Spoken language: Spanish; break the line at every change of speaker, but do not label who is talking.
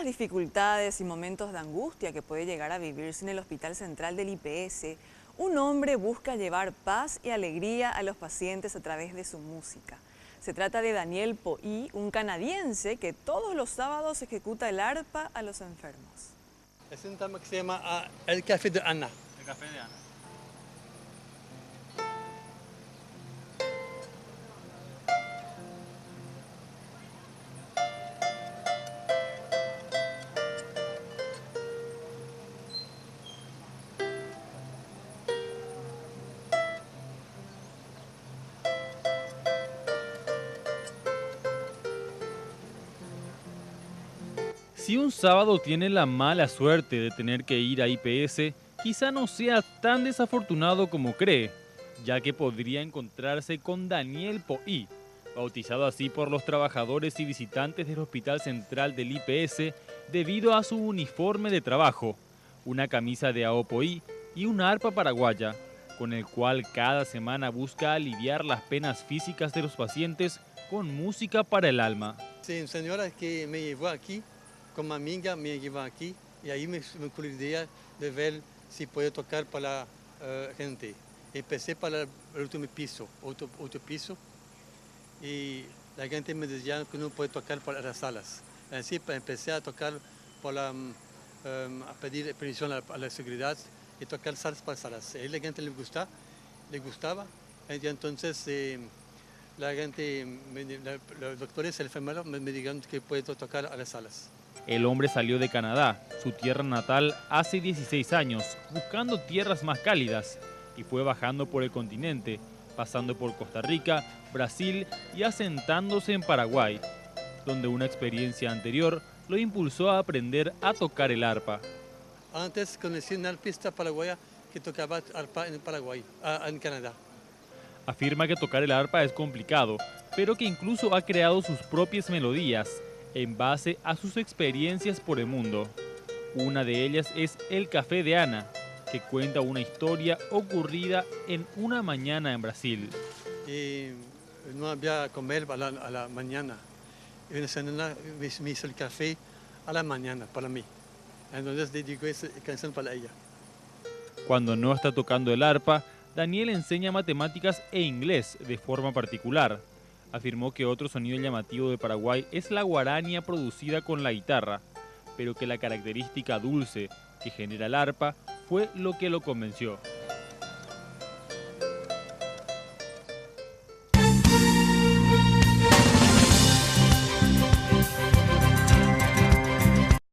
las dificultades y momentos de angustia que puede llegar a vivirse en el Hospital Central del IPS, un hombre busca llevar paz y alegría a los pacientes a través de su música. Se trata de Daniel Poí, un canadiense que todos los sábados ejecuta el arpa a los enfermos.
Es un tema que se llama El Café de Ana.
El Café de Ana. Si un sábado tiene la mala suerte de tener que ir a IPS, quizá no sea tan desafortunado como cree, ya que podría encontrarse con Daniel Poí, bautizado así por los trabajadores y visitantes del Hospital Central del IPS debido a su uniforme de trabajo, una camisa de Aopoí y una arpa paraguaya, con el cual cada semana busca aliviar las penas físicas de los pacientes con música para el alma.
Sí, una señora que me llevó aquí, como amiga me llevó aquí, y ahí me ocurrió la idea de ver si puedo tocar para la gente. Empecé para el último piso, otro piso, y la gente me decía que no puede tocar para las salas. Así empecé a tocar a pedir permiso a la seguridad y tocar salas para salas. A la gente le gustaba, y entonces la gente, los doctores, el enfermero me dijeron que puedo tocar a las salas.
El hombre salió de Canadá, su tierra natal, hace 16 años, buscando tierras más cálidas, y fue bajando por el continente, pasando por Costa Rica, Brasil y asentándose en Paraguay, donde una experiencia anterior lo impulsó a aprender a tocar el arpa.
Antes conocí una arpista paraguaya que tocaba arpa en Paraguay, en Canadá.
Afirma que tocar el arpa es complicado, pero que incluso ha creado sus propias melodías en base a sus experiencias por el mundo. Una de ellas es El Café de Ana, que cuenta una historia ocurrida en una mañana en Brasil.
Y no había comer a la mañana. Y una señora me hizo el café a la mañana para mí. Entonces dedico esa canción para ella.
Cuando no está tocando el arpa, Daniel enseña matemáticas e inglés de forma particular. Afirmó que otro sonido llamativo de Paraguay es la guarania producida con la guitarra, pero que la característica dulce que genera el arpa fue lo que lo convenció.